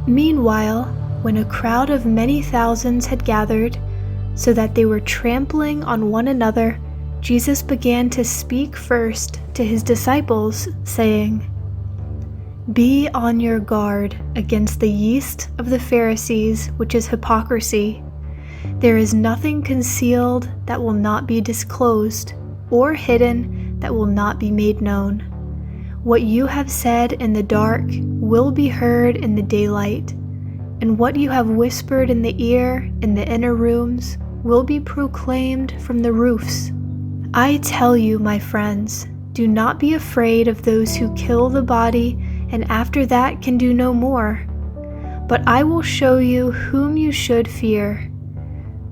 Meanwhile, when a crowd of many thousands had gathered, so that they were trampling on one another, Jesus began to speak first to his disciples, saying, "Be on your guard against the yeast of the Pharisees, which is hypocrisy. There is nothing concealed that will not be disclosed, or hidden that will not be made known. What you have said in the dark will be heard in the daylight, and what you have whispered in the ear in the inner rooms will be proclaimed from the roofs. I tell you, my friends, do not be afraid of those who kill the body and after that can do no more. But I will show you whom you should fear.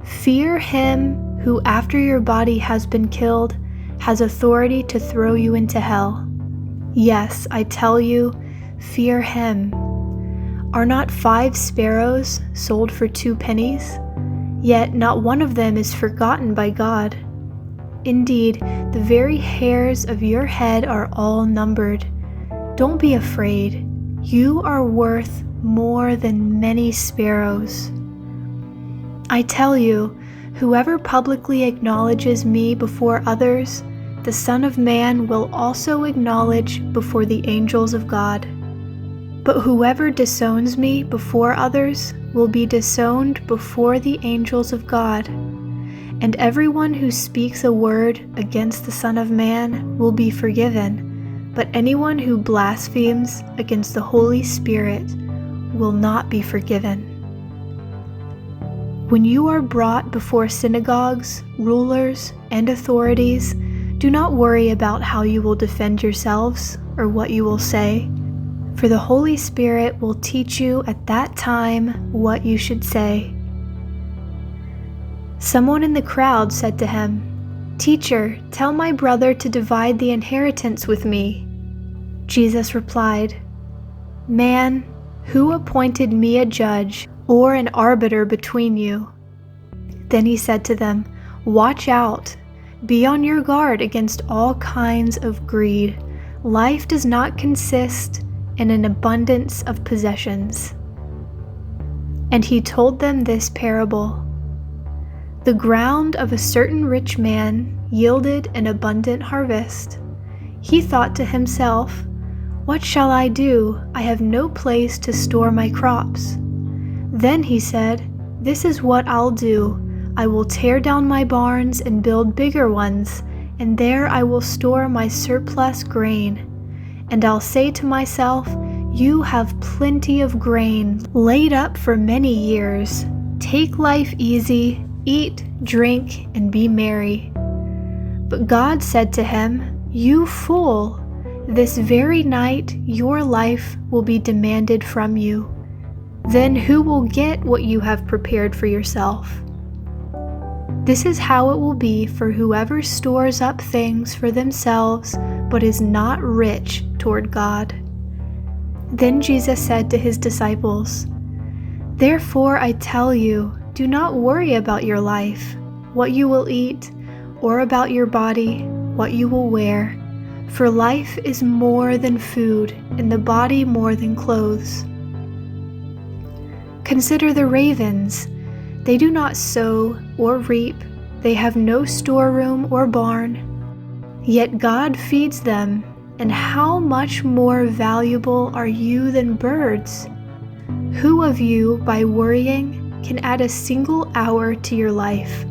Fear him who, after your body has been killed, has authority to throw you into hell. Yes, I tell you, fear him. Are not 5 sparrows sold for 2 pennies? Yet not one of them is forgotten by God. Indeed, the very hairs of your head are all numbered. Don't be afraid. You are worth more than many sparrows. I tell you, whoever publicly acknowledges me before others, the Son of Man will also acknowledge before the angels of God. But whoever disowns me before others will be disowned before the angels of God. And everyone who speaks a word against the Son of Man will be forgiven, but anyone who blasphemes against the Holy Spirit will not be forgiven. When you are brought before synagogues, rulers, and authorities, do not worry about how you will defend yourselves or what you will say, for the Holy Spirit will teach you at that time what you should say." Someone in the crowd said to him, "Teacher, tell my brother to divide the inheritance with me." Jesus replied, "Man, who appointed me a judge or an arbiter between you?" Then he said to them, "Watch out. Be on your guard against all kinds of greed. Life does not consist in an abundance of possessions." And he told them this parable. The ground of a certain rich man yielded an abundant harvest. He thought to himself, "What shall I do? I have no place to store my crops." Then he said, "This is what I'll do. I will tear down my barns and build bigger ones, and there I will store my surplus grain. And I'll say to myself, you have plenty of grain laid up for many years. Take life easy, eat, drink, and be merry." But God said to him, "You fool! This very night your life will be demanded from you. Then who will get what you have prepared for yourself? This is how it will be for whoever stores up things for themselves but is not rich toward God." Then Jesus said to his disciples, "Therefore I tell you, do not worry about your life, what you will eat, or about your body, what you will wear. For life is more than food, and the body more than clothes. Consider the ravens. They do not sow or reap. They have no storeroom or barn. Yet God feeds them. And how much more valuable are you than birds? Who of you, by worrying, can add a single hour to your life?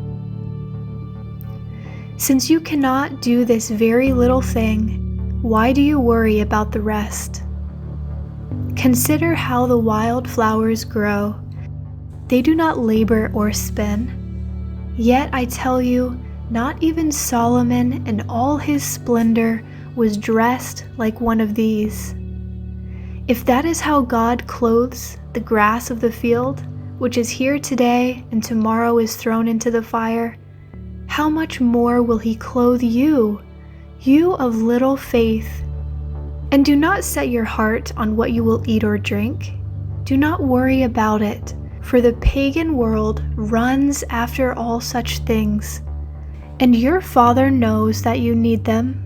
Since you cannot do this very little thing, why do you worry about the rest? Consider how the wild flowers grow. They do not labor or spin. Yet I tell you, not even Solomon in all his splendor was dressed like one of these. If that is how God clothes the grass of the field, which is here today and tomorrow is thrown into the fire, how much more will he clothe you, you of little faith? And do not set your heart on what you will eat or drink. Do not worry about it, for the pagan world runs after all such things, and your Father knows that you need them.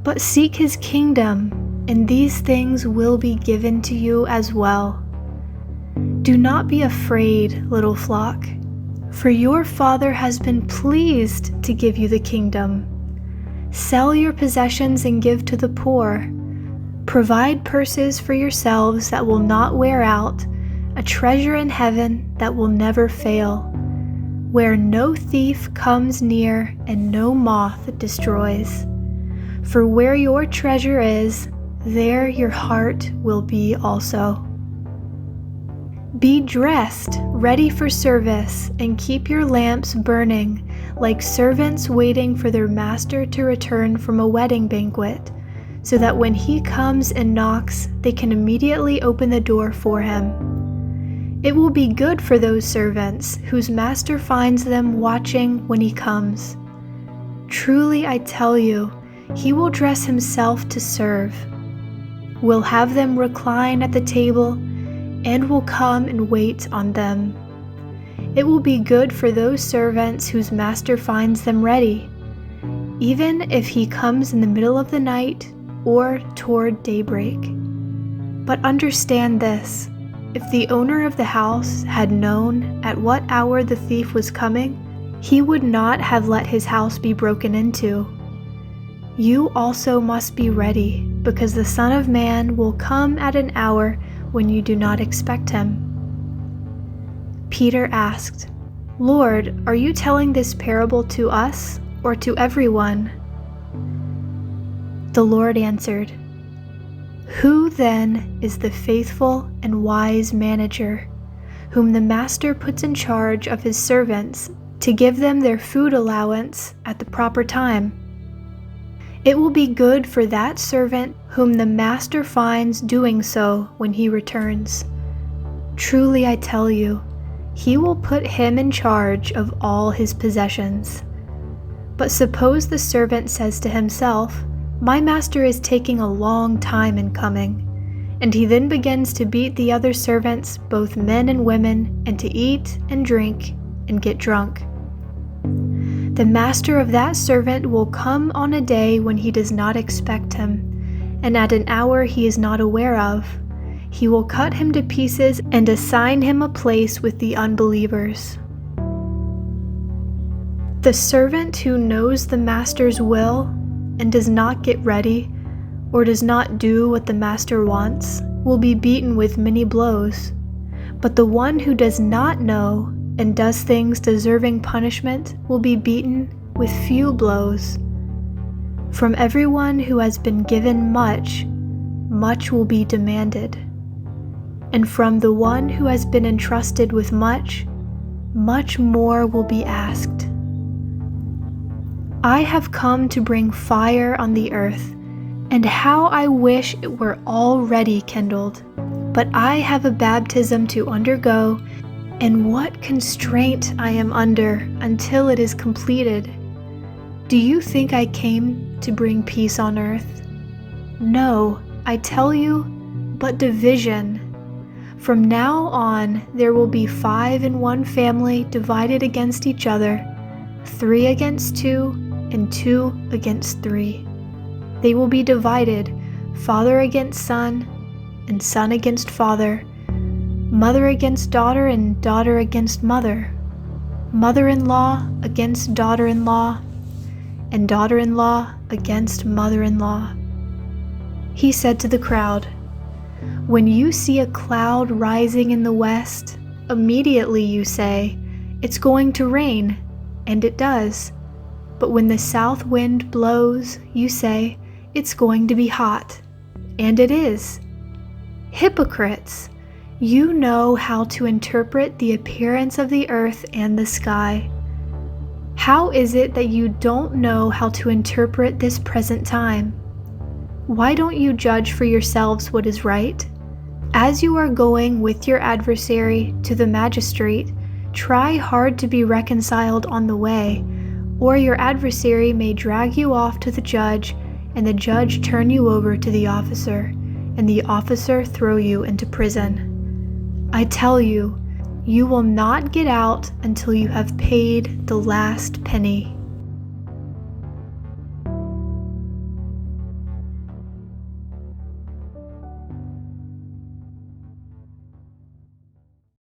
But seek his kingdom, and these things will be given to you as well. Do not be afraid, little flock, for your Father has been pleased to give you the kingdom. Sell your possessions and give to the poor. Provide purses for yourselves that will not wear out, a treasure in heaven that will never fail, where no thief comes near and no moth destroys. For where your treasure is, there your heart will be also. Be dressed, ready for service, and keep your lamps burning, like servants waiting for their master to return from a wedding banquet, so that when he comes and knocks, they can immediately open the door for him. It will be good for those servants whose master finds them watching when he comes. Truly, I tell you, he will dress himself to serve, will have them recline at the table, and will come and wait on them. It will be good for those servants whose master finds them ready, even if he comes in the middle of the night or toward daybreak. But understand this, if the owner of the house had known at what hour the thief was coming, he would not have let his house be broken into. You also must be ready, because the Son of Man will come at an hour when you do not expect him. Peter asked, Lord, are you telling this parable to us or to everyone? The Lord answered, Who then is the faithful and wise manager, whom the master puts in charge of his servants to give them their food allowance at the proper time? It will be good for that servant whom the master finds doing so when he returns. Truly I tell you, he will put him in charge of all his possessions. But suppose the servant says to himself, My master is taking a long time in coming, and he then begins to beat the other servants, both men and women, and to eat and drink and get drunk. The master of that servant will come on a day when he does not expect him, and at an hour he is not aware of. He will cut him to pieces and assign him a place with the unbelievers. The servant who knows the master's will and does not get ready, or does not do what the master wants, will be beaten with many blows. But the one who does not know and does things deserving punishment will be beaten with few blows. From everyone who has been given much, much will be demanded. And from the one who has been entrusted with much, much more will be asked. I have come to bring fire on the earth, and how I wish it were already kindled. But I have a baptism to undergo, and what constraint I am under until it is completed. Do you think I came to bring peace on earth? No, I tell you, but division. From now on, there will be 5 in one family divided against each other, 3 against 2, and 2 against 3. They will be divided, father against son, and son against father, mother against daughter, and daughter against mother, mother-in-law against daughter-in-law, and daughter-in-law against mother-in-law. He said to the crowd, When you see a cloud rising in the west, immediately you say, It's going to rain, and it does. But when the south wind blows, you say, It's going to be hot, and it is. Hypocrites! You know how to interpret the appearance of the earth and the sky. How is it that you don't know how to interpret this present time? Why don't you judge for yourselves what is right? As you are going with your adversary to the magistrate, try hard to be reconciled on the way, or your adversary may drag you off to the judge, and the judge turn you over to the officer, and the officer throw you into prison. I tell you, you will not get out until you have paid the last penny.